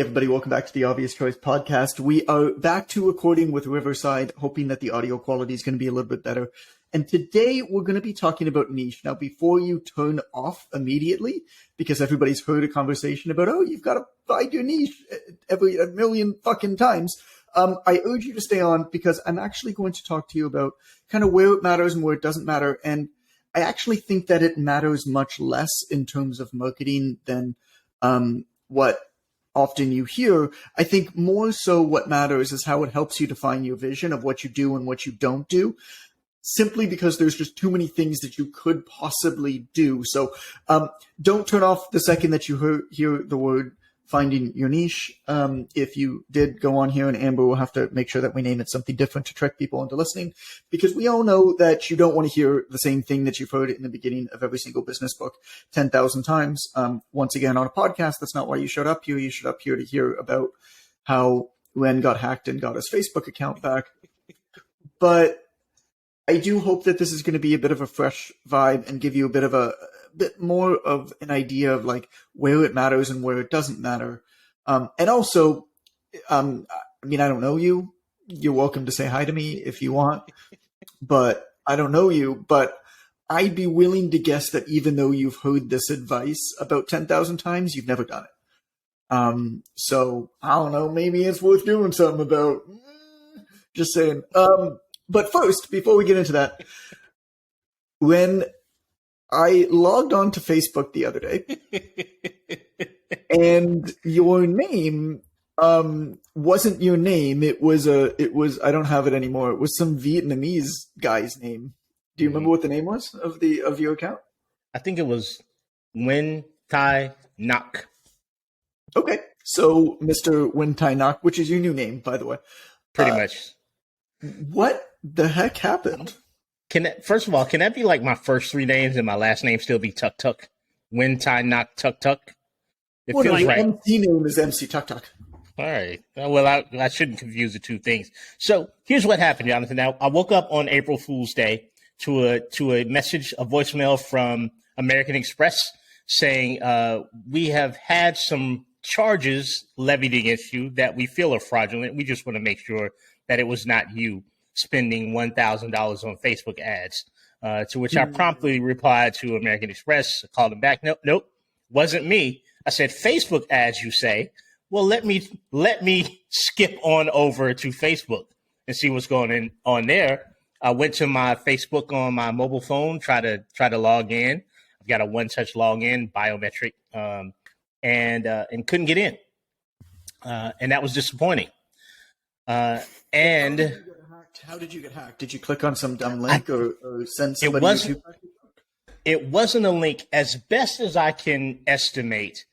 Everybody, welcome back to the Obvious Choice podcast. We are back to recording with Riverside, hoping that the audio quality is going to be a little bit better. And today we're going to be talking about niche. Now, before you turn off immediately, because everybody's heard a conversation about, oh, you've got to find your niche every a million fucking times. I urge you to stay on because I'm actually going to talk to you about kind of where it matters and where it doesn't matter. And I actually think that it matters much less in terms of marketing than what often you hear. I think more so what matters is how it helps you define your vision of what you do and what you don't do, simply because there's just too many things that you could possibly do. So don't turn off the second that you hear the word finding your niche. If you did go on here, and Amber will have to make sure that we name it something different to trick people into listening, because we all know that you don't want to hear the same thing that you've heard in the beginning of every single business book 10,000 times. Once again, on a podcast, that's not why you showed up here. You showed up here to hear about how Ren got hacked and got his Facebook account back. But I do hope that this is going to be a bit of a fresh vibe and give you a bit more of an idea of like where it matters and where it doesn't matter. And also, I mean, I don't know you. You're welcome to say hi to me if you want, but I don't know you. But I'd be willing to guess that even though you've heard this advice about 10,000 times, you've never done it. So I don't know, maybe it's worth doing something about. Just saying. But first, before we get into that, when I logged on to Facebook the other day, and your name wasn't your name. It was I don't have it anymore. It was some Vietnamese guy's name. Do you remember what the name was of your account? I think it was Nguyen Thai Ngoc. Okay, so Mr. Nguyen Thai Ngoc, which is your new name, by the way. Pretty much. What the heck happened? First of all, can that be like my first three names and my last name still be Tuk Tuk? Nguyen Thai Ngoc Tuk Tuk? It well, feels my right. MC name is MC Tuk Tuk. All right. Well, I shouldn't confuse the two things. So here's what happened, Jonathan. Now, I woke up on April Fool's Day to a message, a voicemail from American Express saying we have had some charges levied against you that we feel are fraudulent. We just want to make sure that it was not you spending $1,000 on Facebook ads, to which I promptly replied to American Express, called them back. Nope, wasn't me. I said, Facebook ads, you say? Well, let me skip on over to Facebook and see what's going on there. I went to my Facebook on my mobile phone, try to log in. I've got a one-touch login, biometric, and couldn't get in. And that was disappointing. And how did you get hacked? Did you click on some dumb link or send somebody? It wasn't a link. As best as I can estimate,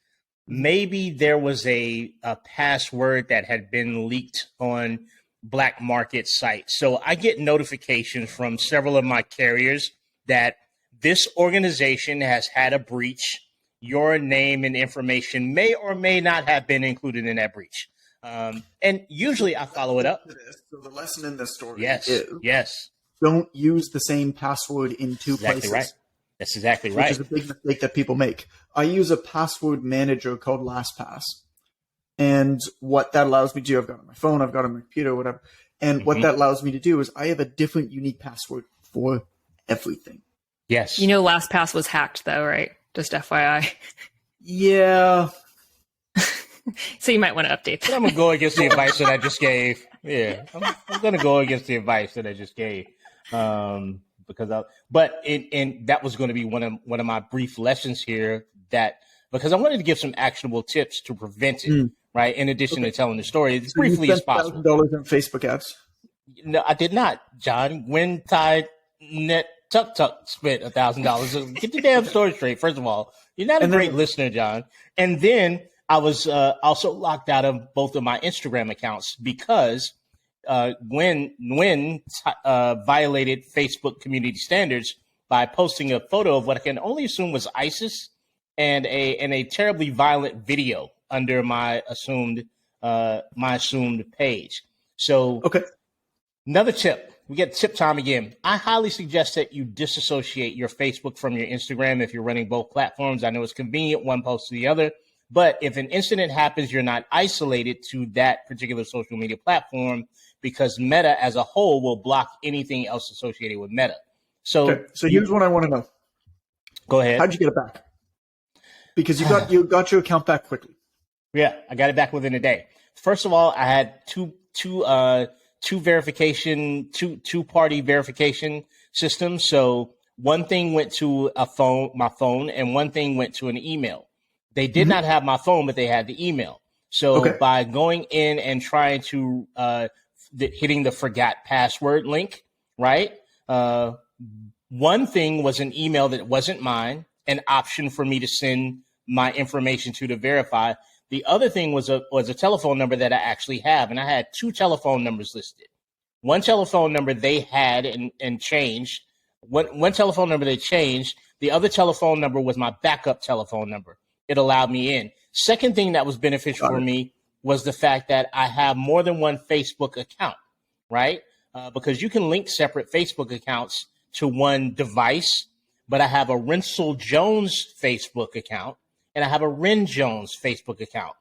maybe there was a password that had been leaked on black market sites. So I get notifications from several of my carriers that this organization has had a breach. Your name and information may or may not have been included in that breach. And usually I follow it up. So the lesson in this story is don't use the same password in two places. Right. That's exactly right. Which is a big mistake that people make. I use a password manager called LastPass. And what that allows me to do, I've got it on my phone, I've got it on my computer, whatever. And what that allows me to do is I have a different unique password for everything. Yes. You know LastPass was hacked though, right? Just FYI. Yeah. So you might want to update that. I'm going to go against the advice that I just gave. Yeah, I'm going to go against the advice that I just gave. And that was going to be one of my brief lessons here, that because I wanted to give some actionable tips to prevent it, right? In addition to telling the story as briefly as possible. $1,000 on Facebook ads? No, I did not, John. Nguyen Thai Net Tuk Tuk spent $1,000. Get the damn story straight. First of all, you're not a great listener, John. And then I was also locked out of both of my Instagram accounts because Nguyen violated Facebook community standards by posting a photo of what I can only assume was ISIS and a terribly violent video under my assumed page. So another tip. We get tip time again. I highly suggest that you disassociate your Facebook from your Instagram if you're running both platforms. I know it's convenient, one post to the other, But if an incident happens, you're not isolated to that particular social media platform because Meta as a whole will block anything else associated with Meta. So, okay. So here's what I want to know. Go ahead. How'd you get it back? Because you got your account back quickly. Yeah, I got it back within a day. First of all, I had two-party verification systems. So one thing went to my phone, and one thing went to an email. They did not have my phone, but they had the email. So by going in and trying to hitting the forgot password link, right? One thing was an email that wasn't mine, an option for me to send my information to verify. The other thing was a telephone number that I actually have, and I had two telephone numbers listed. One telephone number they had and changed. One telephone number they changed. The other telephone number was my backup telephone number. It allowed me in. Second thing that was beneficial for me was the fact that I have more than one Facebook account, right? Because you can link separate Facebook accounts to one device, but I have a Rensel Jones Facebook account and I have a Ren Jones Facebook account.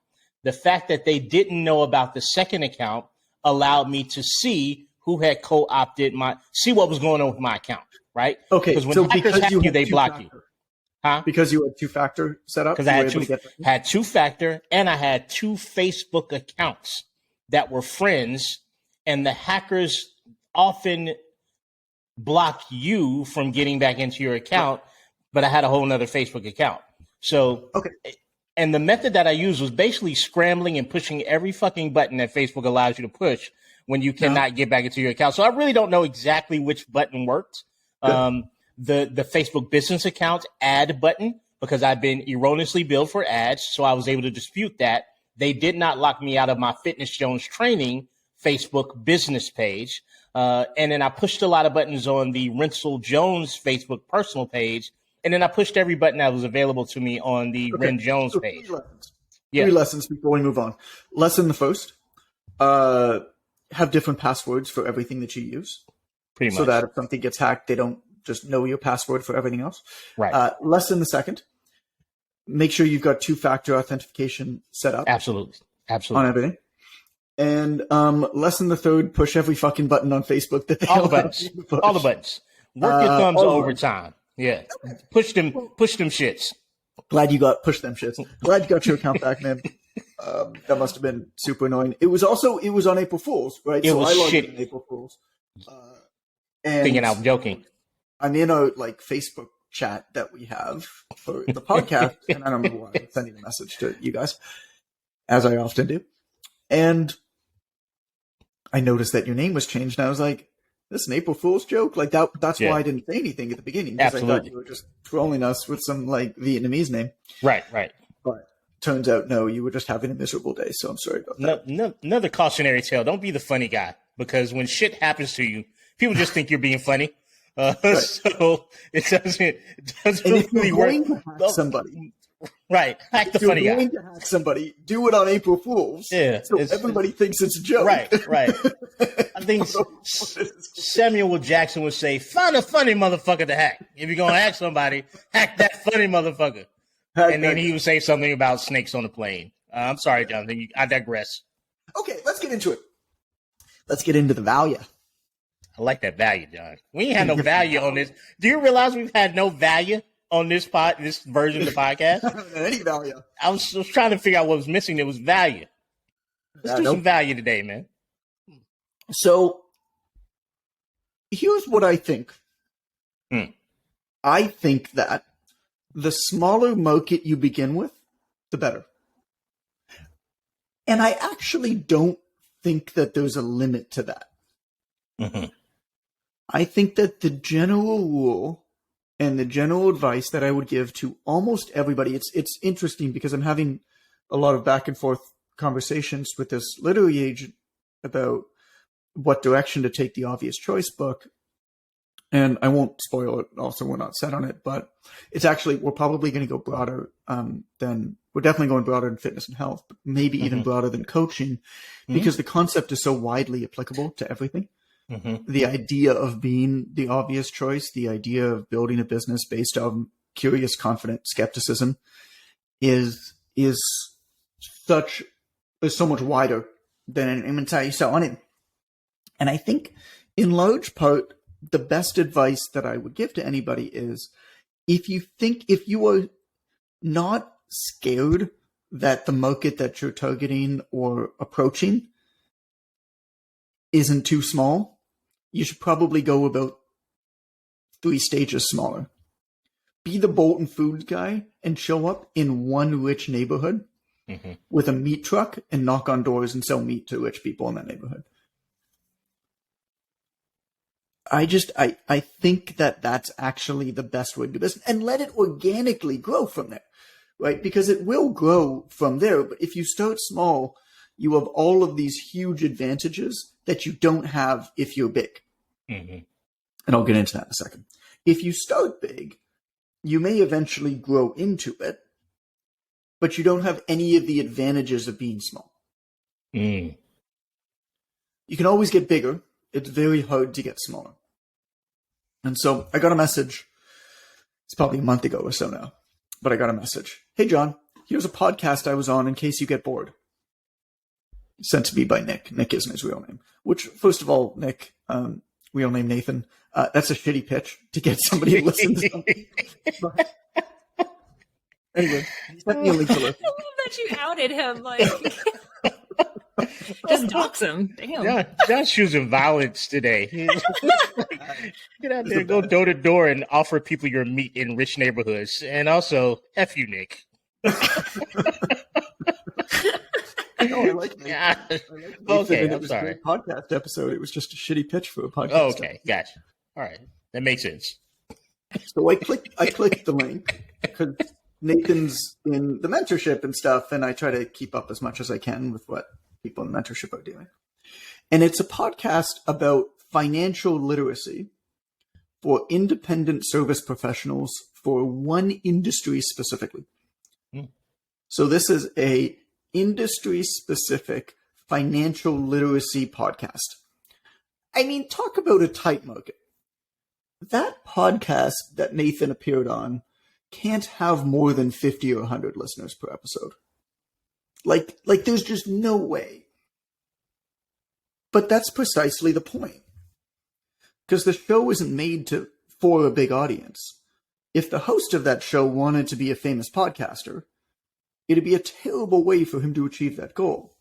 The fact that they didn't know about the second account allowed me to see who had co-opted see what was going on with my account, right? Okay, because when hackers hack you, they block you. Huh? Because you had two-factor set up? Because I had two-factor, and I had two Facebook accounts that were friends, and the hackers often block you from getting back into your account, but I had a whole nother Facebook account. So, and the method that I used was basically scrambling and pushing every fucking button that Facebook allows you to push when you cannot get back into your account. So I really don't know exactly which button worked. The Facebook business account ad button, because I've been erroneously billed for ads. So I was able to dispute that. They did not lock me out of my Fitness Jones training Facebook business page. And then I pushed a lot of buttons on the Rensel Jones Facebook personal page. And then I pushed every button that was available to me on the Ren Jones page. Three lessons before we move on. Lesson the first, have different passwords for everything that you use. Pretty much. So that if something gets hacked, they don't just know your password for everything else. Right. Lesson the second, make sure you've got two-factor authentication set up. Absolutely. On everything. And lesson the third, push every fucking button on Facebook that they all the buttons. All the buttons. Work your thumbs overtime. Yeah. Push them shits. Glad you pushed them shits. Glad you got your account back, man. That must have been super annoying. It was on April Fool's, right? It was I logged shit. in April Fool's. Thinking I'm joking. I'm in a Facebook chat that we have for the podcast, and I don't remember why I'm sending a message to you guys, as I often do. And I noticed that your name was changed, and I was like, "This is an April Fool's joke." Like that's why I didn't say anything at the beginning, because I thought you were just trolling us with some Vietnamese name. Right. But turns out, no, you were just having a miserable day. So I'm sorry about that. Another cautionary tale: don't be the funny guy, because when shit happens to you, people just think you're being funny. Right. So it doesn't really work. To hack somebody, right? Hack the funny guy. If you're going to hack somebody, do it on April Fool's. Yeah, so everybody thinks it's a joke. Right. I think Samuel L. Jackson would say, "Find a funny motherfucker to hack. If you're gonna hack somebody, hack that funny motherfucker." And then he would say something about snakes on the plane. I'm sorry, Jonathan. I digress. Okay, let's get into it. Let's get into the value. I like that value, John. We ain't had no value on this. Do you realize we've had no value on this version of the podcast? I haven't had any value. I was trying to figure out what was missing. There was value. Let's do some value today, man. So here's what I think. I think that the smaller market you begin with, the better. And I actually don't think that there's a limit to that. Mm-hmm. I think that the general rule and the general advice that I would give to almost everybody, it's interesting because I'm having a lot of back and forth conversations with this literary agent about what direction to take the Obvious Choice book. And I won't spoil it. Also, we're not set on it, but it's actually, we're probably going to go broader we're definitely going broader in fitness and health, but maybe even broader than coaching, because the concept is so widely applicable to everything. The idea of being the obvious choice, the idea of building a business based on curious, confident skepticism is is so much wider than an inventory sell on it. And I think in large part, the best advice that I would give to anybody is if you are not scared that the market that you're targeting or approaching isn't too small, you should probably go about 3 stages smaller. Be the Bolton Foods guy and show up in one rich neighborhood with a meat truck and knock on doors and sell meat to rich people in that neighborhood. I think that that's actually the best way to do this, and let it organically grow from there, right? Because it will grow from there. But if you start small, you have all of these huge advantages that you don't have if you're big. And I'll get into that in a second. If you start big, you may eventually grow into it, but you don't have any of the advantages of being small. You can always get bigger. It's very hard to get smaller. And so I got a message. It's probably a month ago or so now, but I got a message. Hey, John, here's a podcast I was on in case you get bored. Sent to me by Nick. Nick isn't his real name, which, first of all, Nick, real name Nathan, that's a shitty pitch to get somebody to listen to something. But anyway, he sent me a link to listen. I love that you outed him. Like, just dox him. Damn. Yeah, John's using violence today. Get out there, go door to door, and offer people your meat in rich neighborhoods. And also, F you, Nick. No, I like Nathan. Yeah. Okay, I'm sorry. A podcast episode. It was just a shitty pitch for a podcast. Oh, okay, gotcha. All right, that makes sense. So I clicked the link because Nathan's in the mentorship and stuff, and I try to keep up as much as I can with what people in mentorship are doing. And it's a podcast about financial literacy for independent service professionals for one industry specifically. So this is a industry-specific financial literacy podcast. I mean, talk about a tight market. That podcast that Nathan appeared on can't have more than 50 or 100 listeners per episode. Like there's just no way. But that's precisely the point. Because the show isn't made for a big audience. If the host of that show wanted to be a famous podcaster, it'd be a terrible way for him to achieve that goal.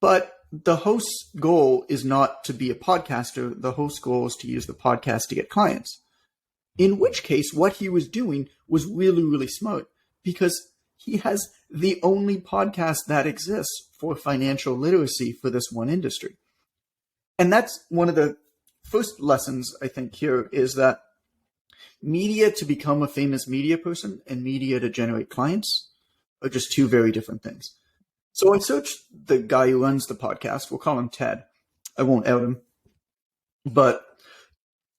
But the host's goal is not to be a podcaster. The host's goal is to use the podcast to get clients. In which case, what he was doing was really, really smart because he has the only podcast that exists for financial literacy for this one industry. And that's one of the first lessons, I think, here is that media to become a famous media person and media to generate clients are just two very different things. So I searched the guy who runs the podcast. We'll call him Ted. I won't out him. But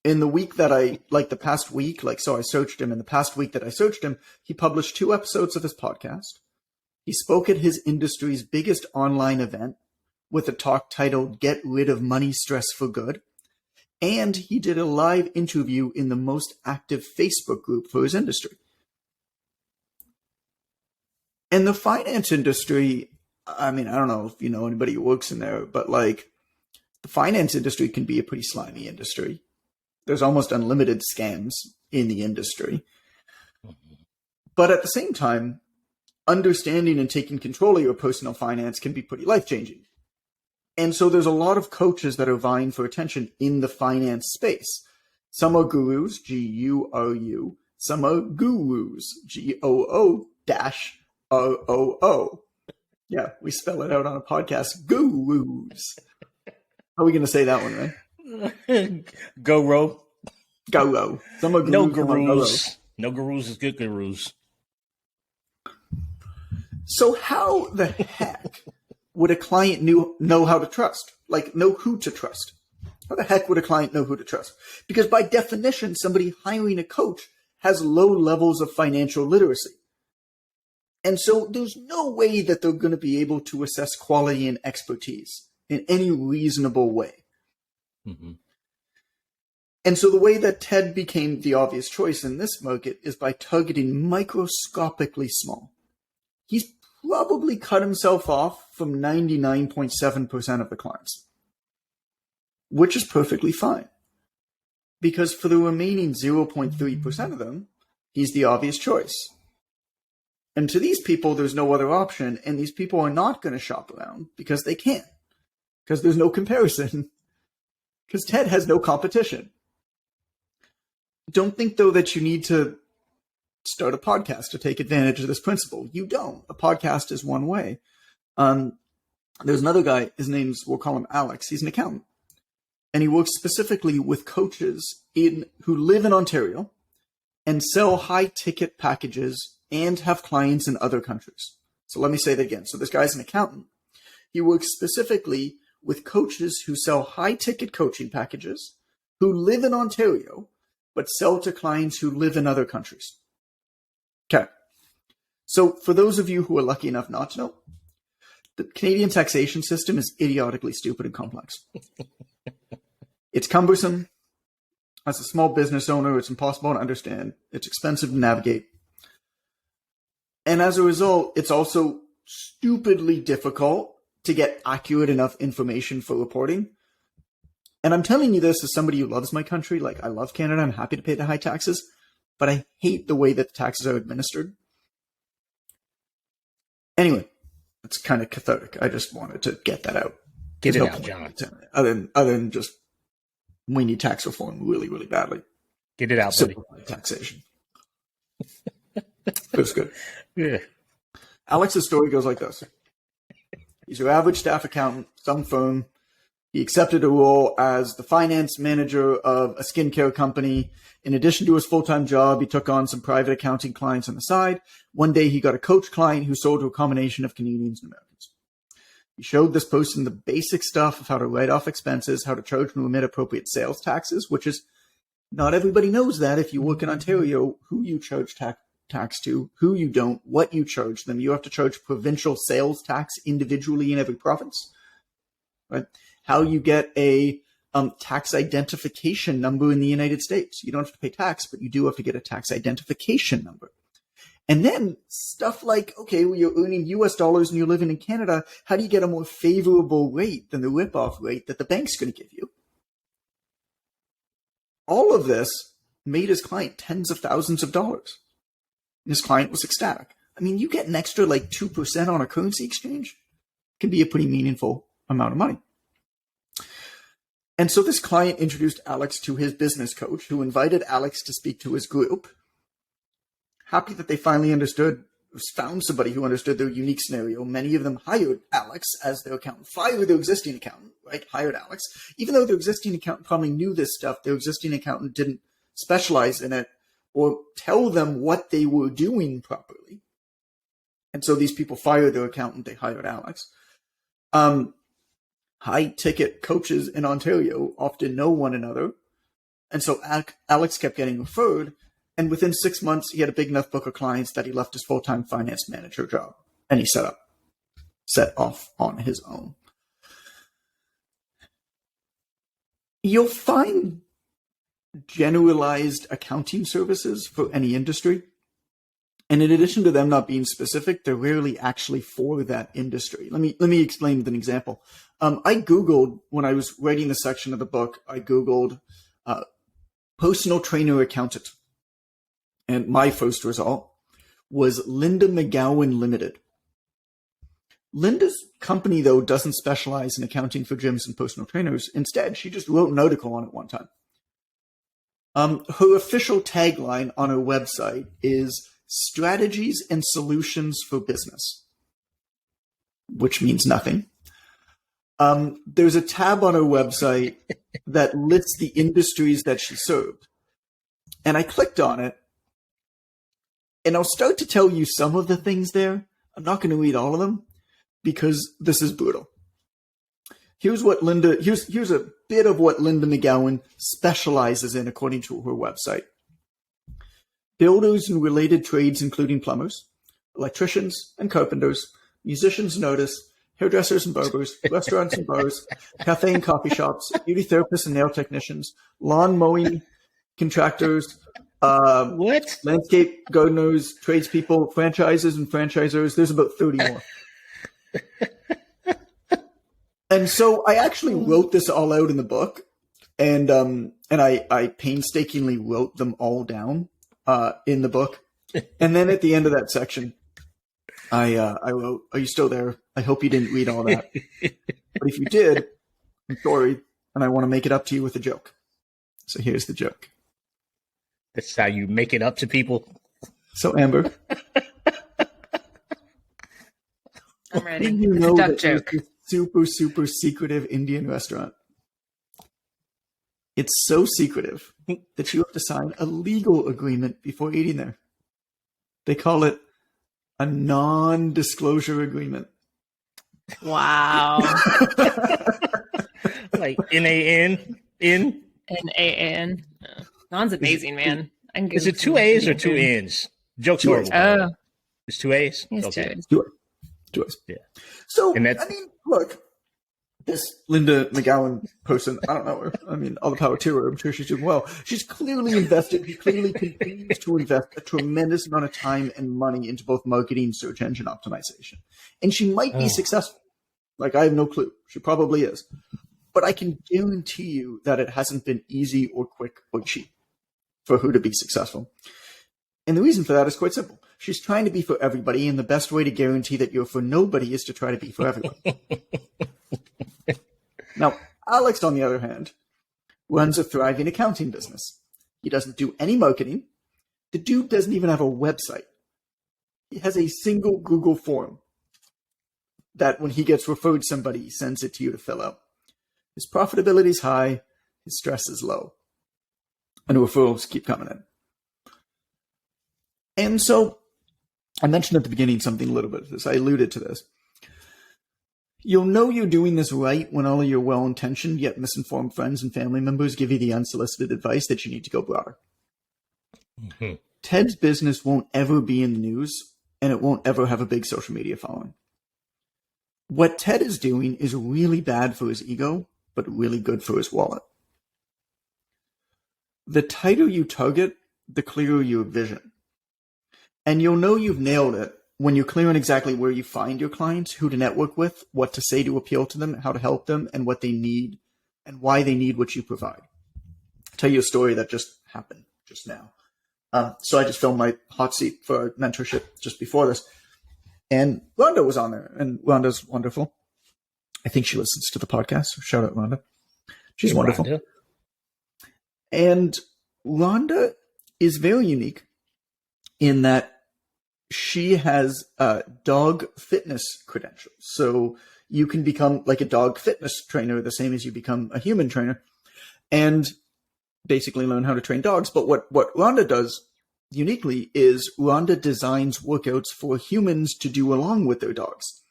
in the week that the past week, so I searched him. In the past week that I searched him, he published 2 episodes of his podcast. He spoke at his industry's biggest online event with a talk titled Get Rid of Money Stress for Good. And he did a live interview in the most active Facebook group for his industry. And the finance industry, I mean, I don't know if you know anybody who works in there, but the finance industry can be a pretty slimy industry. There's almost unlimited scams in the industry. But at the same time, understanding and taking control of your personal finance can be pretty life-changing. And so there's a lot of coaches that are vying for attention in the finance space. Some are gurus, G-U-R-U. Some are gurus, G-O-O-ROO. Yeah, we spell it out on a podcast. Gurus. How are we going to say that one, right? Go-ro. Go-ro. Some are gurus. No gurus. No gurus is good gurus. So how the heck would a client know how to trust? Know who to trust? How the heck would a client know who to trust? Because by definition, somebody hiring a coach has low levels of financial literacy. And so there's no way that they're going to be able to assess quality and expertise in any reasonable way. Mm-hmm. And so the way that TED became the obvious choice in this market is by targeting microscopically small. he's probably cut himself off from 99.7% of the clients, which is perfectly fine. Because for the remaining 0.3% of them, he's the obvious choice. And to these people, there's no other option, and these people are not going to shop around because they can't, because there's no comparison, because Ted has no competition. Don't think, though, that you need to start a podcast to take advantage of this principle. You don't. A podcast is one way. There's another guy, his name's, we'll call him Alex. He's an accountant. And he works specifically with coaches who live in Ontario and sell high-ticket packages and have clients in other countries. So let me say that again. So this guy's an accountant. He works specifically with coaches who sell high-ticket coaching packages, who live in Ontario, but sell to clients who live in other countries. Okay. So for those of you who are lucky enough not to know, the Canadian taxation system is idiotically stupid and complex. It's cumbersome. As a small business owner, it's impossible to understand. It's expensive to navigate. And as a result, it's also stupidly difficult to get accurate enough information for reporting. And I'm telling you this as somebody who loves my country. Like, I love Canada. I'm happy to pay the high taxes, but I hate the way that the taxes are administered. Anyway, it's kind of cathartic. I just wanted to get that out. Get it out, John. Other than just, we need tax reform really, really badly. Get it out, buddy. Taxation. Feels good. Yeah. Alex's story goes like this. He's your average staff accountant, some firm. He accepted a role as the finance manager of a skincare company. In addition to his full-time job, he took on some private accounting clients on the side. One day, he got a coach client who sold to a combination of Canadians and Americans. He showed this person the basic stuff of how to write off expenses, how to charge and remit appropriate sales taxes, which is, not everybody knows that if you work in Ontario, who you charge tax to, who you don't, what you charge them. You have to charge provincial sales tax individually in every province, right? How you get a tax identification number in the United States. You don't have to pay tax, but you do have to get a tax identification number. And then stuff like, okay, well, you're earning US dollars and you're living in Canada. How do you get a more favorable rate than the ripoff rate that the bank's going to give you? All of this made his client tens of thousands of dollars. And his client was ecstatic. I mean, you get an extra like 2% on a currency exchange. It can be a pretty meaningful amount of money. And so this client introduced Alex to his business coach, who invited Alex to speak to his group. Happy that they finally found somebody who understood their unique scenario. Many of them hired Alex as their accountant, fired their existing accountant, right? Hired Alex. Even though their existing accountant probably knew this stuff, their existing accountant didn't specialize in it or tell them what they were doing properly. And so these people fired their accountant, they hired Alex. High-ticket coaches in Ontario often know one another. And so Alex kept getting referred. And within 6 months, he had a big enough book of clients that he left his full-time finance manager job. And he set off on his own. You'll find generalized accounting services for any industry. And in addition to them not being specific, they're rarely actually for that industry. Let me explain with an example. I Googled, when I was writing the section of the book, I Googled personal trainer accountant. And my first result was Linda McGowan Limited. Linda's company, though, doesn't specialize in accounting for gyms and personal trainers. Instead, she just wrote an article on it one time. Her official tagline on her website is strategies and solutions for business, which means nothing. There's a tab on her website that lists the industries that she served. And I clicked on it. And I'll start to tell you some of the things there. I'm not going to read all of them because this is brutal. Here's a bit of what Linda McGowan specializes in according to her website. Builders and related trades, including plumbers, electricians and carpenters, musicians and artists, hairdressers and barbers, restaurants and bars, cafe and coffee shops, beauty therapists and nail technicians, lawn mowing contractors, What? Landscape gardeners, tradespeople, franchises, and franchisors. There's about 30 more. And so I actually wrote this all out in the book, and I painstakingly wrote them all down in the book. And then at the end of that section, I wrote, "Are you still there? I hope you didn't read all that. But if you did, I'm sorry, and I want to make it up to you with a joke." So here's the joke. That's how you make it up to people. So Amber, I'm ready. did you It's a know duck that there's joke. this super, super secretive Indian restaurant? It's so secretive that you have to sign a legal agreement before eating there. They call it a non-disclosure agreement. Wow. Like NAN in. NAN. Non's amazing, man. I can Is go it two to- A's or two N's? Joke's Two A's. horrible. Oh, It's two A's. it's Okay. two. Do it. Yeah. So, And that's- I mean, look, this Linda McGowan person, I don't know her. I mean, all the power to her. I'm sure she's doing well. She's clearly invested. She clearly continues to invest a tremendous amount of time and money into both marketing and search engine optimization. And she might be successful. Like, I have no clue. She probably is. But I can guarantee you that it hasn't been easy or quick or cheap for her to be successful. And the reason for that is quite simple. She's trying to be for everybody, and the best way to guarantee that you're for nobody is to try to be for everyone. Now, Alex, on the other hand, runs a thriving accounting business. He doesn't do any marketing. The dude doesn't even have a website. He has a single Google form that when he gets referred somebody, he sends it to you to fill out. His profitability is high. His stress is low. And referrals keep coming in. And so I mentioned at the beginning something a little bit of this. I alluded to this. You'll know you're doing this right when all of your well-intentioned yet misinformed friends and family members give you the unsolicited advice that you need to go broader. Mm-hmm. Ted's business won't ever be in the news, and it won't ever have a big social media following. What Ted is doing is really bad for his ego, but really good for his wallet. The tighter you target, the clearer your vision. And you'll know you've nailed it when you're clear on exactly where you find your clients, who to network with, what to say to appeal to them, how to help them, and what they need, and why they need what you provide. I'll tell you a story that just happened just now. So I just filmed my hot seat for mentorship just before this. And Rhonda was on there, and Rhonda's wonderful. I think she listens to the podcast. So shout out, Rhonda. She's wonderful. Rhonda. And Rhonda is very unique in that she has dog fitness credentials. So you can become like a dog fitness trainer the same as you become a human trainer and basically learn how to train dogs. But what Rhonda does uniquely is Rhonda designs workouts for humans to do along with their dogs.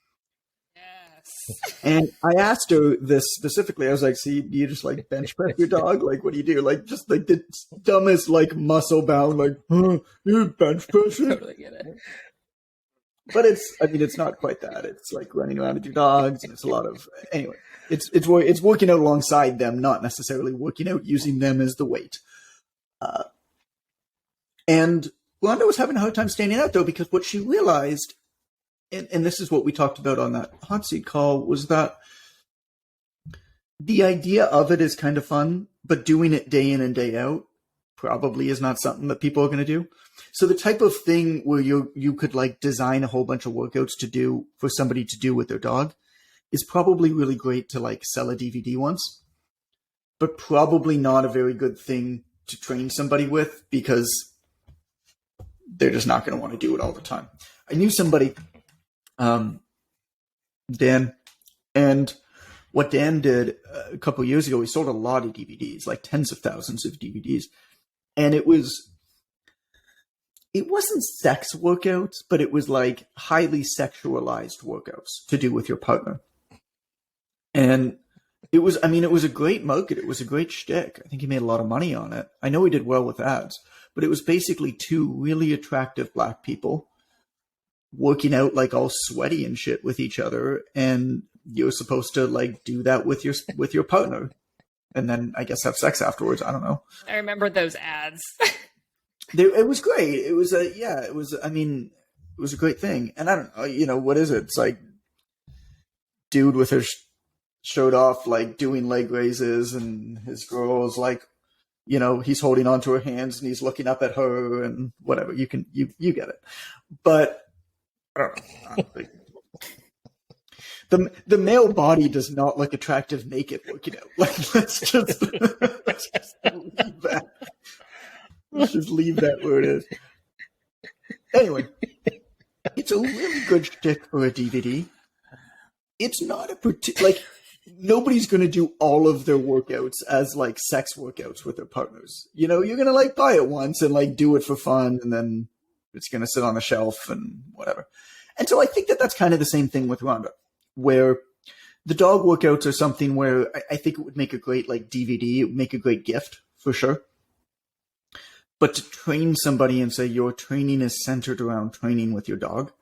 Yes. And I asked her this specifically. I was like, "See, do you just like bench press your dog? Like, what do you do? Like, just like the dumbest, like muscle bound, like, you bench press it?" Totally get it. But it's not quite that. It's like running around with your dogs, and it's a lot of, anyway, it's working out alongside them, not necessarily working out using them as the weight. And Rhonda was having a hard time standing out though, because what she realized, and this is what we talked about on that hot seat call, was that the idea of it is kind of fun, but doing it day in and day out probably is not something that people are going to do. So the type of thing where you could like design a whole bunch of workouts to do for somebody to do with their dog is probably really great to like sell a DVD once, but probably not a very good thing to train somebody with because they're just not going to want to do it all the time. I knew somebody, Dan, and what Dan did a couple of years ago, he sold a lot of DVDs, like tens of thousands of DVDs. And it wasn't sex workouts, but it was like highly sexualized workouts to do with your partner. And it was a great market. It was a great shtick. I think he made a lot of money on it. I know he did well with ads, but it was basically two really attractive black people working out like all sweaty and shit with each other. And you're supposed to like do that with your partner. And then I guess have sex afterwards. I don't know. I remember those ads. it was great. It was it was, I mean, it was a great thing. And I don't know, what is it? It's like dude with his shirt off, like doing leg raises, and his girl's like, he's holding onto her hands and he's looking up at her and whatever. You get it. But I don't know. I don't think the male body does not look attractive naked. Like let's just leave that. Let's just leave that where it is. Anyway, it's a really good shtick for a DVD. It's not like nobody's going to do all of their workouts as like sex workouts with their partners. You're going to like buy it once and like do it for fun, and then it's going to sit on the shelf and whatever. And so I think that that's kind of the same thing with Rhonda, where the dog workouts are something where I think it would make a great like DVD. It would make a great gift for sure. But to train somebody and say your training is centered around training with your dog,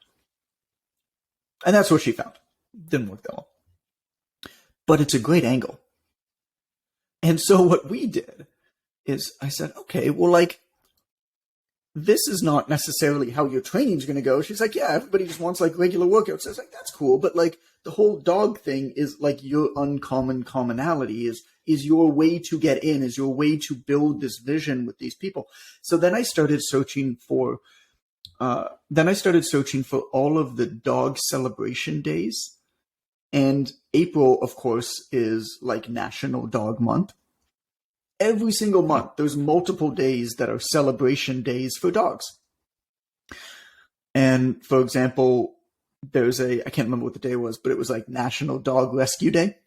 and that's what she found. Didn't work that well. But it's a great angle. And so what we did is I said, okay, well, like, this is not necessarily how your training's going to go. She's like, yeah, everybody just wants like regular workouts. I was like, that's cool. But like the whole dog thing is like your uncommon commonality is your way to get in, is your way to build this vision with these people. So then I started searching for all of the dog celebration days. And April, of course, is like National Dog Month. Every single month, there's multiple days that are celebration days for dogs. And for example, there's I can't remember what the day was, but it was like National Dog Rescue Day.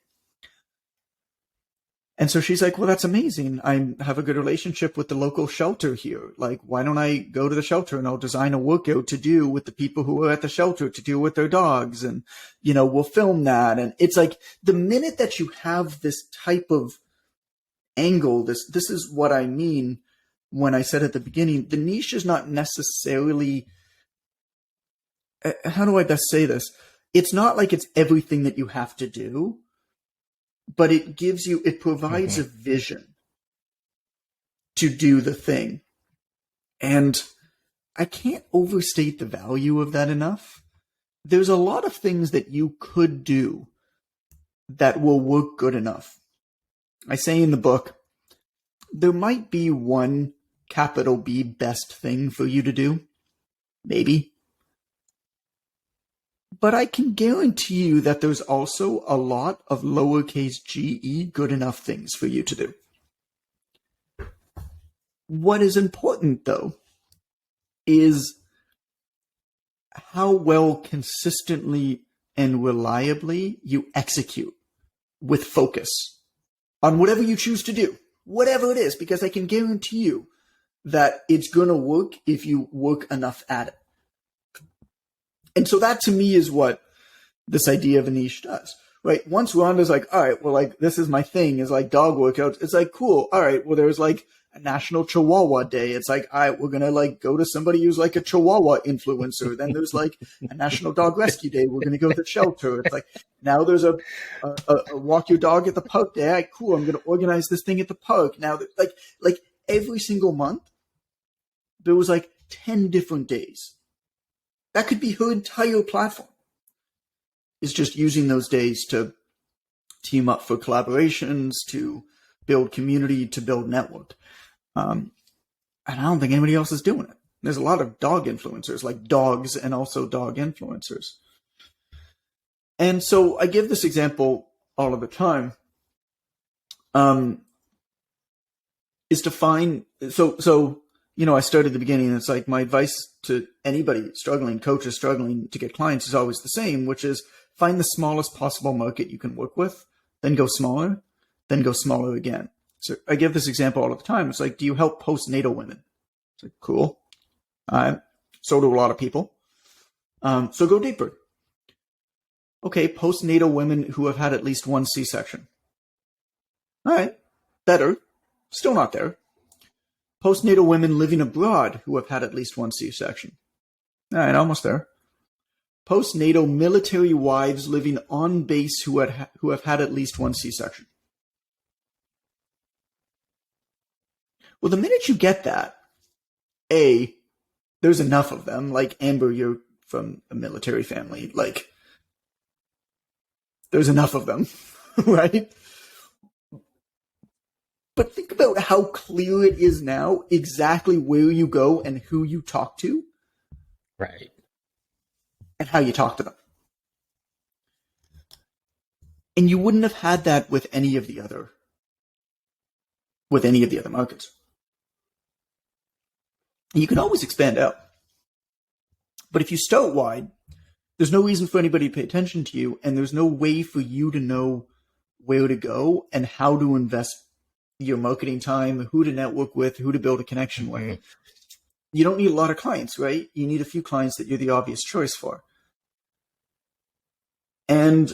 And so she's like, well, that's amazing. I have a good relationship with the local shelter here. Like, why don't I go to the shelter and I'll design a workout to do with the people who are at the shelter to do with their dogs. And, we'll film that. And it's like the minute that you have this type of angle, this is what I mean when I said at the beginning, the niche is not necessarily, how do I best say this? It's not like it's everything that you have to do. But it provides a vision to do the thing. And I can't overstate the value of that enough. There's a lot of things that you could do that will work good enough. I say in the book, there might be one capital B best thing for you to do. Maybe. But I can guarantee you that there's also a lot of lowercase ge good enough things for you to do. What is important, though, is how well consistently and reliably you execute with focus on whatever you choose to do, whatever it is, because I can guarantee you that it's going to work if you work enough at it. And so that to me is what this idea of a niche does, right? Once Rhonda's like, all right, well, like, this is my thing, is like dog workouts. It's like, cool. All right. Well, there's like a National Chihuahua Day. It's like, all right, we're going to like go to somebody who's like a Chihuahua influencer. Then there's like a National Dog Rescue Day. We're going to go to the shelter. It's like, now there's a walk your dog at the park day. All right, cool. I'm going to organize this thing at the park. Now, like every single month, there was like 10 different days. That could be her entire platform. Is just using those days to team up for collaborations, to build community, to build network. And I don't think anybody else is doing it. There's a lot of dog influencers, like dogs and also dog influencers. And so I give this example all of the time. Is to find, I started at the beginning, and it's like my advice to anybody struggling, coaches struggling to get clients is always the same, which is find the smallest possible market you can work with, then go smaller again. So I give this example all the time. It's like, do you help postnatal women? It's like, cool. So do a lot of people. So go deeper. Okay, postnatal women who have had at least one C-section. All right, better. Still not there. Postnatal women living abroad who have had at least one C-section. All right, almost there. Postnatal military wives living on base who have had at least one C-section. Well, the minute you get that, A, there's enough of them. Like, Amber, you're from a military family. Like, there's enough of them, right? But think about how clear it is now exactly where you go and who you talk to. Right. And how you talk to them. And you wouldn't have had that with any of the other markets. And you can always expand out. But if you start wide, there's no reason for anybody to pay attention to you, and there's no way for you to know where to go and how to invest your marketing time, who to network with, who to build a connection with. You don't need a lot of clients, right? You need a few clients that you're the obvious choice for. And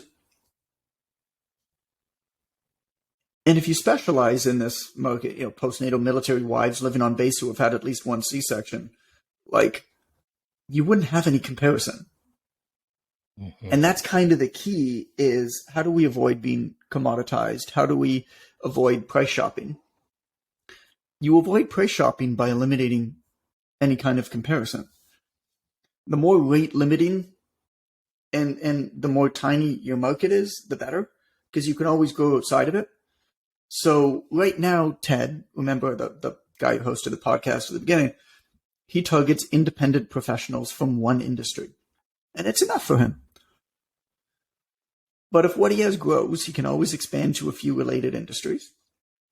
if you specialize in this market, postnatal military wives living on base who have had at least one C-section, like, you wouldn't have any comparison. Mm-hmm. And that's kind of the key, is how do we avoid being commoditized? How do we avoid price shopping? You avoid price shopping by eliminating any kind of comparison. The more rate limiting and the more tiny your market is, the better, because you can always go outside of it. So right now, Ted, remember the guy who hosted the podcast at the beginning, he targets independent professionals from one industry, and it's enough for him. But if what he has grows, he can always expand to a few related industries.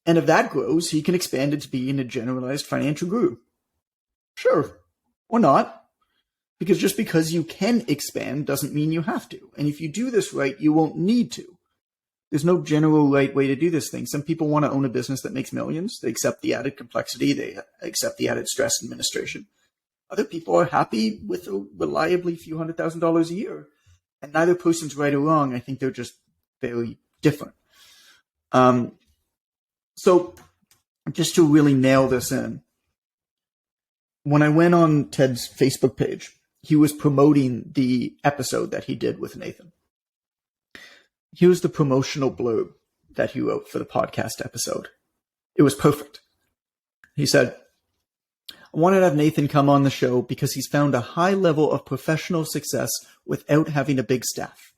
And if that grows, he can expand into being a generalized financial guru. Sure, or not. Because just because you can expand doesn't mean you have to. And if you do this right, you won't need to. There's no general right way to do this thing. Some people want to own a business that makes millions. They accept the added complexity. They accept the added stress administration. Other people are happy with a reliably few $100,000 a year. And neither person's right or wrong. I think they're just very different. So just to really nail this in, when I went on Ted's Facebook page, he was promoting the episode that he did with Nathan. Here's the promotional blurb that he wrote for the podcast episode. It was perfect. He said, I wanted to have Nathan come on the show because he's found a high level of professional success without having a big staff.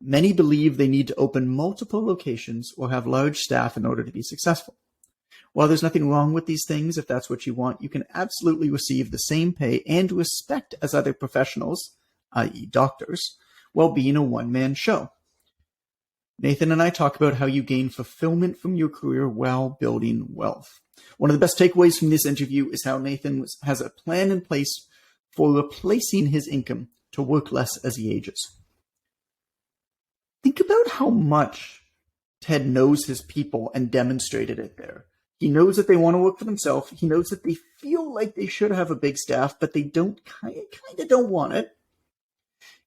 Many believe they need to open multiple locations or have large staff in order to be successful. While there's nothing wrong with these things, if that's what you want, you can absolutely receive the same pay and respect as other professionals, i.e. doctors, while being a one-man show. Nathan and I talk about how you gain fulfillment from your career while building wealth. One of the best takeaways from this interview is how Nathan has a plan in place for replacing his income to work less as he ages. Think about how much Ted knows his people and demonstrated it there. He knows that they want to work for themselves. He knows that they feel like they should have a big staff, but they don't kind of don't want it.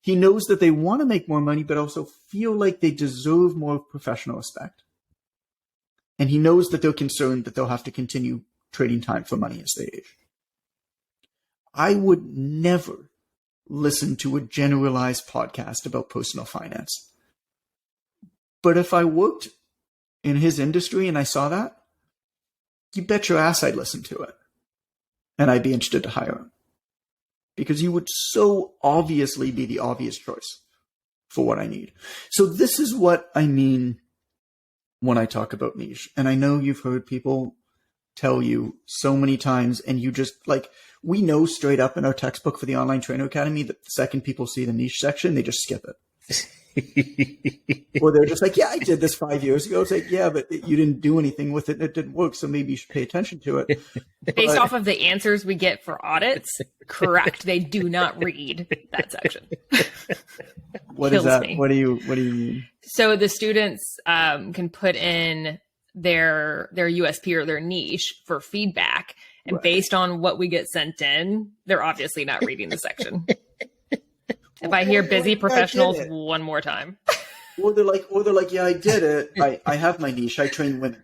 He knows that they want to make more money, but also feel like they deserve more professional respect. And he knows that they're concerned that they'll have to continue trading time for money as they age. I would never listen to a generalized podcast about personal finance. But if I worked in his industry and I saw that, you bet your ass I'd listen to it. And I'd be interested to hire him. Because he would so obviously be the obvious choice for what I need. So this is what I mean when I talk about niche. And I know you've heard people tell you so many times, and you just, like, we know straight up in our textbook for the Online Trainer Academy that the second people see the niche section, they just skip it. Or they're just like, yeah, I did this 5 years ago. It's like, yeah, but you didn't do anything with it and it didn't work, so maybe you should pay attention to it. Based off of the answers we get for audits, correct. They do not read that section. What is that? Me. What do you mean? So the students can put in their USP or their niche for feedback. And right. Based on what we get sent in, they're obviously not reading the section. If I hear busy professionals one more time. Or they're like, yeah, I did it. I have my niche. I train women.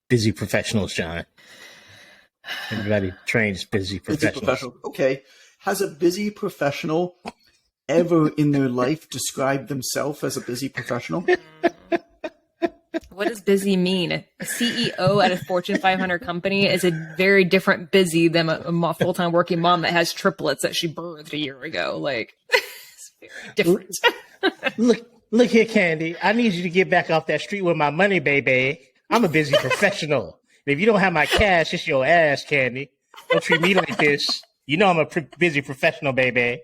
Busy professionals, John. Everybody trains busy professionals. Okay. Has a busy professional ever in their life described themselves as a busy professional? What does busy mean? A CEO at a Fortune 500 company is a very different busy than a full-time working mom that has triplets that she birthed a year ago. Like, it's very different. Look here, Candy. I need you to get back off that street with my money, baby. I'm a busy professional. And if you don't have my cash, it's your ass, Candy. Don't treat me like this. You know I'm a busy professional, baby.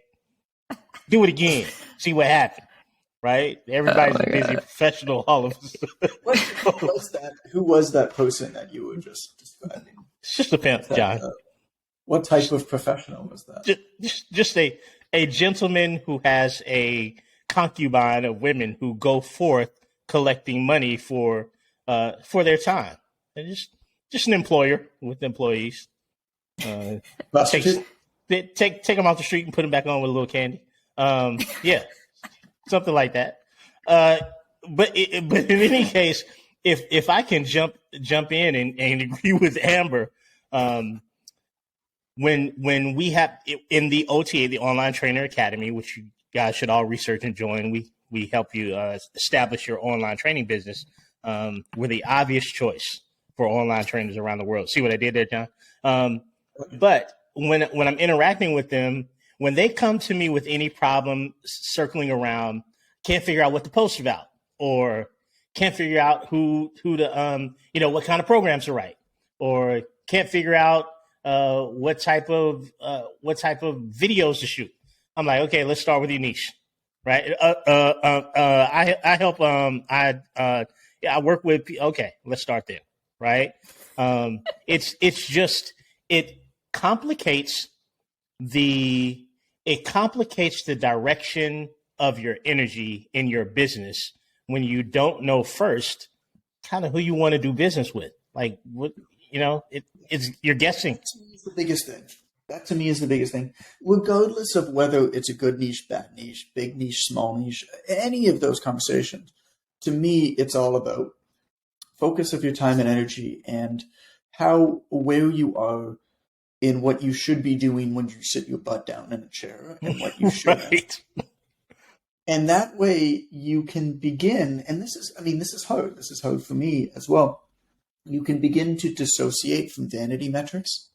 Do it again. See what happens. Right? Everybody's a busy professional. All of us. What was that? Who was that person that you were just describing? It's just a pimp, John. What type of professional was that? Just a gentleman who has a concubine of women who go forth collecting money for their time. And just an employer with employees. Take them off the street and put them back on with a little candy. Yeah. Something like that. But in any case, if I can jump in and agree with Amber, when we have in the OTA, the Online Trainer Academy, which you guys should all research and join, we help you establish your online training business. We're the obvious choice for online trainers around the world. See what I did there, John? But when I'm interacting with them, when they come to me with any problem circling around, can't figure out what to post about, or can't figure out who to what kind of programs to write, or can't figure out what type of videos to shoot. I'm like, okay, let's start with your niche, right? I help. I work with. Okay, let's start there, right? It complicates the direction of your energy in your business when you don't know first kind of who you want to do business with. Like, what, it's you're guessing. It's the biggest thing. That to me is the biggest thing. Regardless of whether it's a good niche, bad niche, big niche, small niche, any of those conversations, to me, it's all about focus of your time and energy and where you are in what you should be doing when you sit your butt down in a chair and what you should. Right. And that way you can begin, and this is hard. This is hard for me as well. You can begin to dissociate from vanity metrics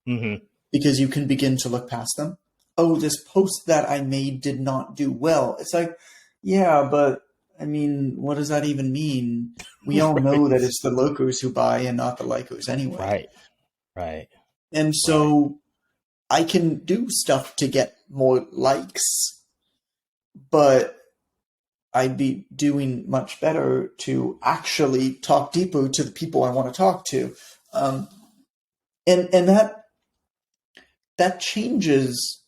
because you can begin to look past them. Oh, this post that I made did not do well. It's like, yeah, but I mean, what does that even mean? We all know that it's the lurkers who buy and not the likers anyway. Right. And so I can do stuff to get more likes, but I'd be doing much better to actually talk deeper to the people I want to talk to. And that changes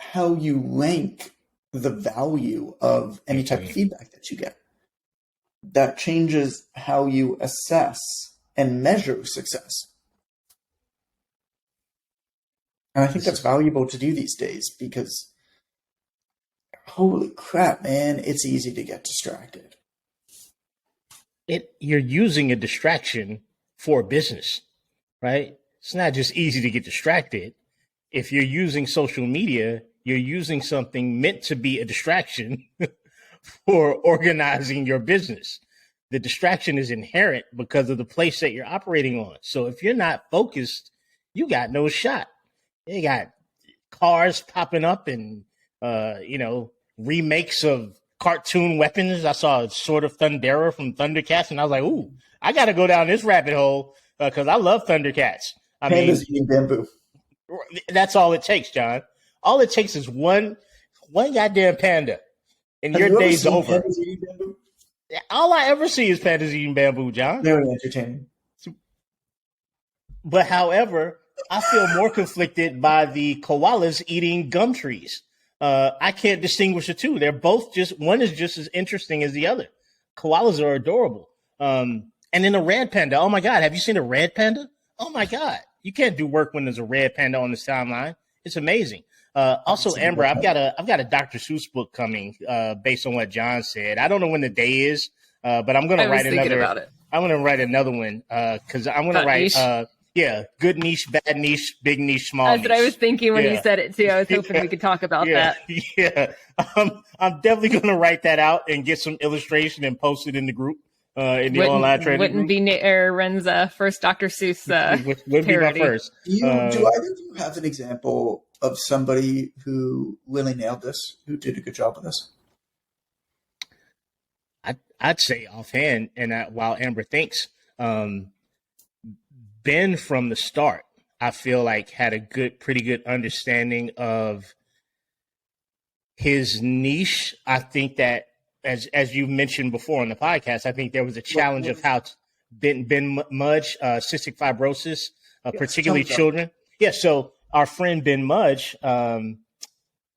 how you rank the value of any type of feedback that you get. That changes how you assess and measure success. And I think that's valuable to do these days because holy crap, man, it's easy to get distracted. You're using a distraction for business, right? It's not just easy to get distracted. If you're using social media, you're using something meant to be a distraction for organizing your business. The distraction is inherent because of the place that you're operating on. So if you're not focused, you got no shot. You got cars popping up and, remakes of cartoon weapons. I saw a Sword of Thundera from Thundercats, and I was like, ooh, I got to go down this rabbit hole because I love Thundercats. Pandas eating bamboo. That's all it takes, John. All it takes is one goddamn panda, and your day's over. Pandas eating bamboo? All I ever see is pandas eating bamboo, John. Very entertaining. But however, I feel more conflicted by the koalas eating gum trees. I can't distinguish the two. They're both one is just as interesting as the other. Koalas are adorable. And then a red panda. Oh my God. Have you seen a red panda? Oh my God. You can't do work when there's a red panda on the timeline. It's amazing. Also, Amber, I've got a Dr. Seuss book coming based on what John said. I don't know when the day is, but I'm going to write another. I'm going to write another one because I'm going to write. Good niche, bad niche, big niche, small niche. That's what I was thinking when you said it too. I was hoping we could talk about that. Yeah. I'm definitely going to write that out and get some illustration and post it in the group in the online trading wouldn't group. be Ren's first Dr. Seuss Would be my parody. first. Do either of you have an example of somebody who really nailed this, who did a good job with this? I'd say offhand, and while Amber thinks, Ben from the start, I feel like had a pretty good understanding of his niche. I think that, as you mentioned before on the podcast, I think there was a challenge of how Ben Mudge, cystic fibrosis, particularly children. Yeah, so our friend Ben Mudge,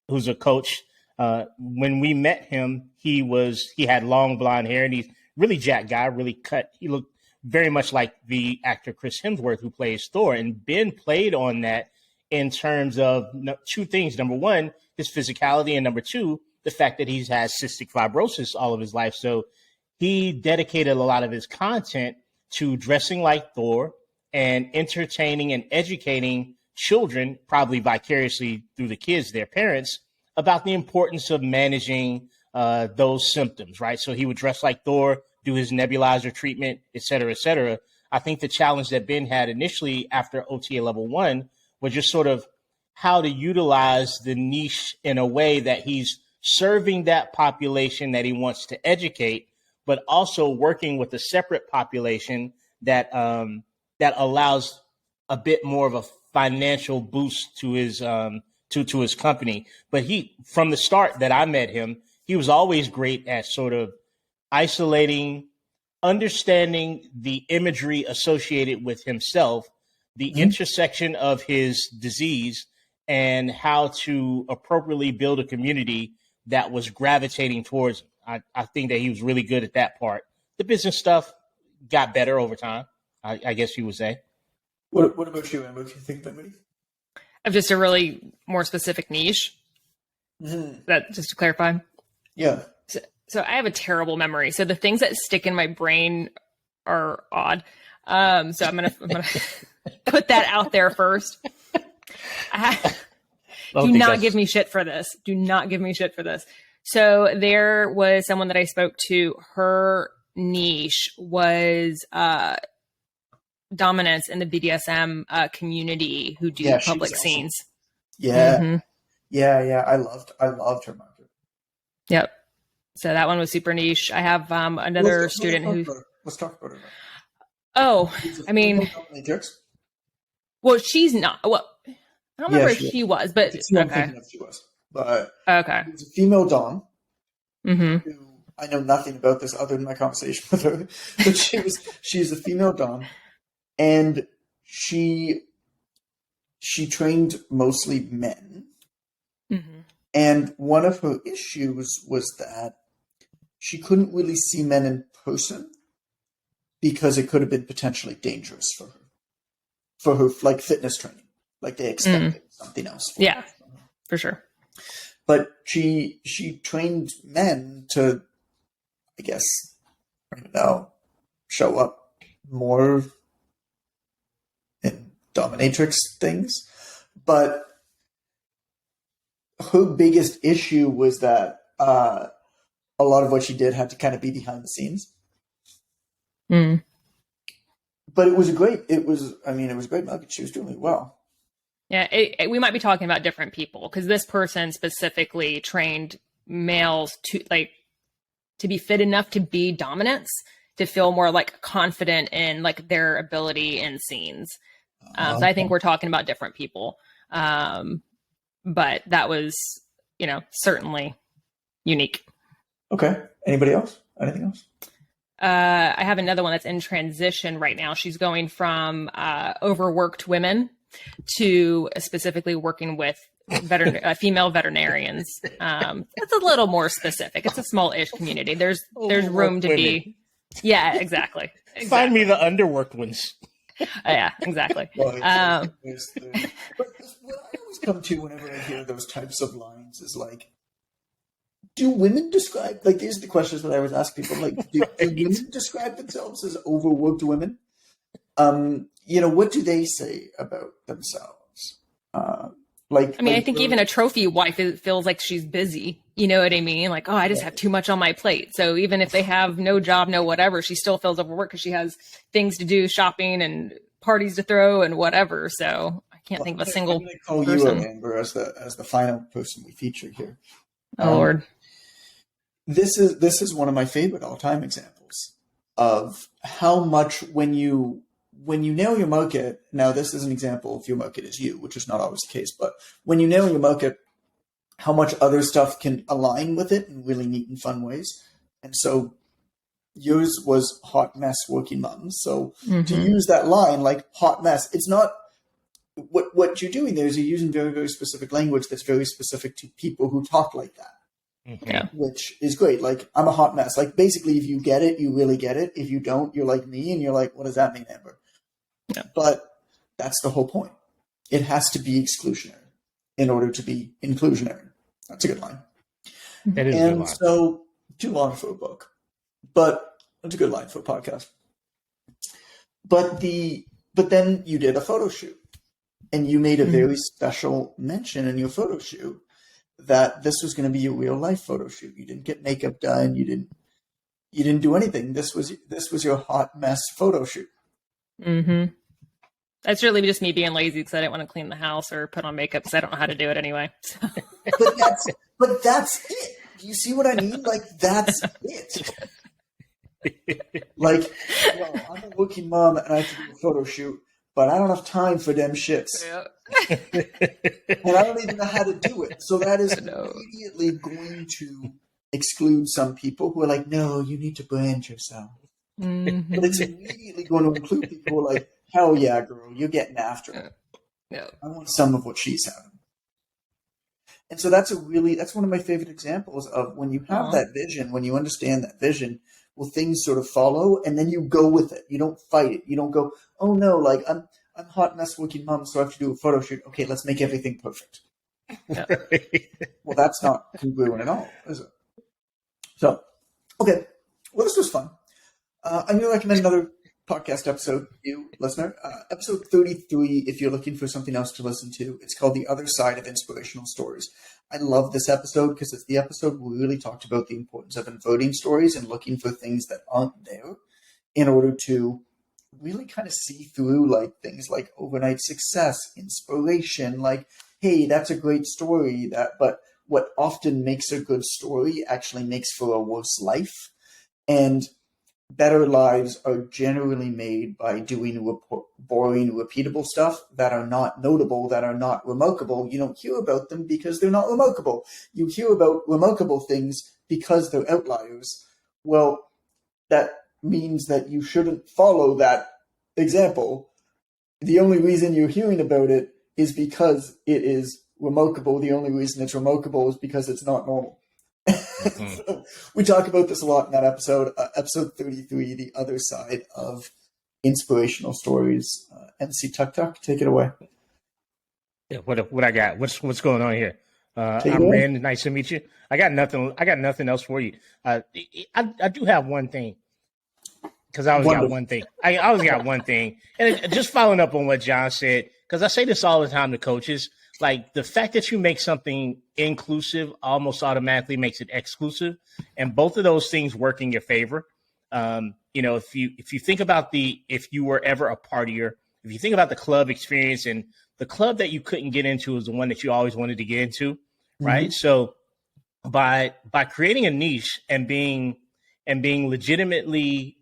who's a coach, when we met him, he had long blonde hair and he's really jacked guy, really cut. He looked very much like the actor Chris Hemsworth who plays Thor. And Ben played on that in terms of two things. Number one, his physicality, and number two, the fact that he's had cystic fibrosis all of his life. So he dedicated a lot of his content to dressing like Thor and entertaining and educating children, probably vicariously through the kids, their parents, about the importance of managing those symptoms, right? So he would dress like Thor, do his nebulizer treatment, et cetera, et cetera. I think the challenge that Ben had initially after OTA level 1 was just sort of how to utilize the niche in a way that he's serving that population that he wants to educate, but also working with a separate population that that allows a bit more of a financial boost to his to his company. But he, from the start that I met him, he was always great at sort of isolating, understanding the imagery associated with himself, the intersection of his disease, and how to appropriately build a community that was gravitating towards him. I think that he was really good at that part. The business stuff got better over time, I guess you would say. What about you, Amber? What do you think about me? Of just a really more specific niche. That, just to clarify. Yeah. So I have a terrible memory. So the things that stick in my brain are odd. So I'm gonna put that out there first. Do not give me shit for this. Do not give me shit for this. So there was someone that I spoke to. Her niche was dominance in the BDSM community who do public scenes. Yeah. Yeah. I loved her market. Yep. So that one was super niche. I have another student who. Let's talk about her. Oh, I mean, well, she's not. Well, I don't remember if she was, but okay. She was, but okay. It was a female dom. Who, I know nothing about this other than my conversation with her, but she's a female dom, and she trained mostly men. And one of her issues was that she couldn't really see men in person because it could have been potentially dangerous for her like fitness training. Like they expected something else. Yeah, for sure. But she trained men to, I guess, I don't know, show up more in dominatrix things. But her biggest issue was that a lot of what she did had to kind of be behind the scenes. But it was a great market. She was doing really well. Yeah, we might be talking about different people because this person specifically trained males to be fit enough to be dominants, to feel more like confident in like their ability in scenes. So I think we're talking about different people. But that was, certainly unique. Okay. Anybody else? Anything else? I have another one that's in transition right now. She's going from overworked women to specifically working with female veterinarians. It's a little more specific. It's a small-ish community. There's room to be. Yeah, exactly. Find me the underworked ones. Yeah, exactly. What I always come to whenever I hear those types of lines is like, do women describe, like, these are the questions that I always ask people, like, do women describe themselves as overworked women? What do they say about themselves? Like, I mean, I like think even a trophy wife feels like she's busy. You know what I mean? Like, oh, I just have too much on my plate. So even if they have no job, no whatever, she still feels overworked because she has things to do, shopping and parties to throw and whatever. So I can't think of a single I'm going to call person. you, Amber, as the final person we feature here. Oh Lord. This is one of my favorite all-time examples of how much when you nail your market. Now, this is an example if your market is you, which is not always the case, but when you nail your market, how much other stuff can align with it in really neat and fun ways. And so yours was hot mess working moms. So to use that line, like hot mess, it's not what you're doing there is you're using very, very specific language that's very specific to people who talk like that. Yeah. Which is great. Like, I'm a hot mess. Like, basically, if you get it, you really get it. If you don't, you're like me, and you're like, what does that mean, Amber? Yeah. But that's the whole point. It has to be exclusionary in order to be inclusionary. That's a good line. That is a good And line. so, too long for a book, but it's a good line for a podcast. But then you did a photo shoot, and you made a very special mention in your photo shoot that this was going to be a real life photo shoot. You didn't get makeup done. You didn't do anything. This was your hot mess photo shoot. Mm-hmm. That's really just me being lazy because I didn't want to clean the house or put on makeup because I don't know how to do it anyway. So. But that's it. Do you see what I mean? Like, that's it. Like, I'm a working mom and I have to do a photo shoot, but I don't have time for them shits. Yeah. And I don't even know how to do it. So that is immediately going to exclude some people who are like, no, you need to brand yourself. Mm-hmm. But it's immediately going to include people who are like, hell yeah, girl, you're getting after it. Yeah. I want some of what she's having. And so that's one of my favorite examples of when you have that vision, when you understand that vision, well, things sort of follow and then you go with it. You don't fight it. You don't go, oh no, like I'm hot mess working mom, so I have to do a photo shoot. Okay, let's make everything perfect. Yeah. Well, that's not congruent at all, is it? So, okay. Well, this was fun. I'm going to recommend another podcast episode to you, listener. Episode 33, if you're looking for something else to listen to. It's called The Other Side of Inspirational Stories. I love this episode because it's the episode where we really talked about the importance of inverting stories and looking for things that aren't there in order to really kind of see through like things like overnight success, inspiration, like, hey, that's a great story, but what often makes a good story actually makes for a worse life. And better lives are generally made by doing boring, repeatable stuff that are not notable, that are not remarkable. You don't hear about them because they're not remarkable. You hear about remarkable things because they're outliers. Well, that means that you shouldn't follow that example. The only reason you're hearing about it is because it is remarkable. The only reason it's remarkable is because it's not normal. So we talk about this a lot in that episode, episode 33, The Other Side of Inspirational Stories. MC Tuck Tuck, take it away. Yeah, what I got? What's going on here? Take it I'm away. Rand. Nice to meet you. I got nothing else for you. I do have one thing because I always got one thing. I always got one thing, and just following up on what John said, because I say this all the time to coaches. Like, the fact that you make something inclusive almost automatically makes it exclusive, and both of those things work in your favor. If you think about if you were ever a partier, if you think about the club experience, and the club that you couldn't get into is the one that you always wanted to get into, right? Mm-hmm. So by creating a niche and being legitimately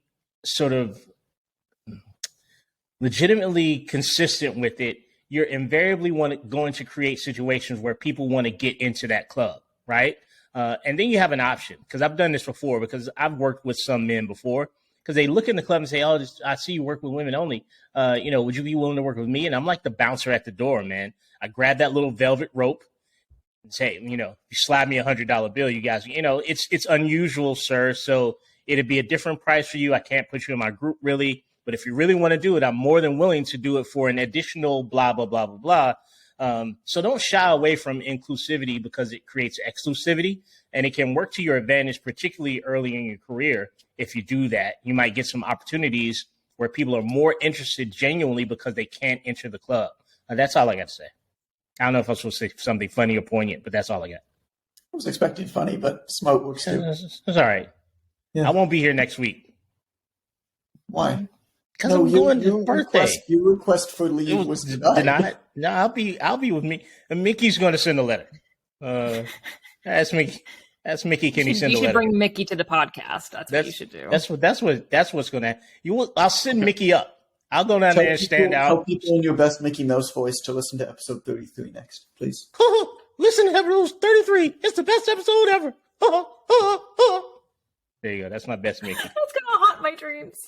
consistent with it, you're invariably going to create situations where people want to get into that club, right? And then you have an option, because I've done this before, because I've worked with some men before, because they look in the club and say, oh, I see you work with women only. Would you be willing to work with me? And I'm like the bouncer at the door, man. I grab that little velvet rope and say, you slap me $100 bill, you guys, it's unusual, sir. So it'd be a different price for you. I can't put you in my group, really. But if you really want to do it, I'm more than willing to do it for an additional blah, blah, blah, blah, blah. So don't shy away from inclusivity, because it creates exclusivity, and it can work to your advantage, particularly early in your career. If you do that, you might get some opportunities where people are more interested genuinely because they can't enter the club. That's all I got to say. I don't know if I'm supposed to say something funny or poignant, but that's all I got. I was expecting funny, but smart works too. It's all right. Yeah. I won't be here next week. Why? Because I'm going to his birthday. Your request for leave was denied. No, I'll be with me. And Mickey's going to send a letter. Ask Mickey. Can he send a letter? You should bring Mickey to the podcast. That's what you should do. That's what's going to. I'll send Mickey up. I'll go down there and stand out. Tell people in your best Mickey Mouse voice to listen to episode 33 next, please. Listen to episode 33. It's the best episode ever. There you go. That's my best Mickey. That's gonna haunt my dreams.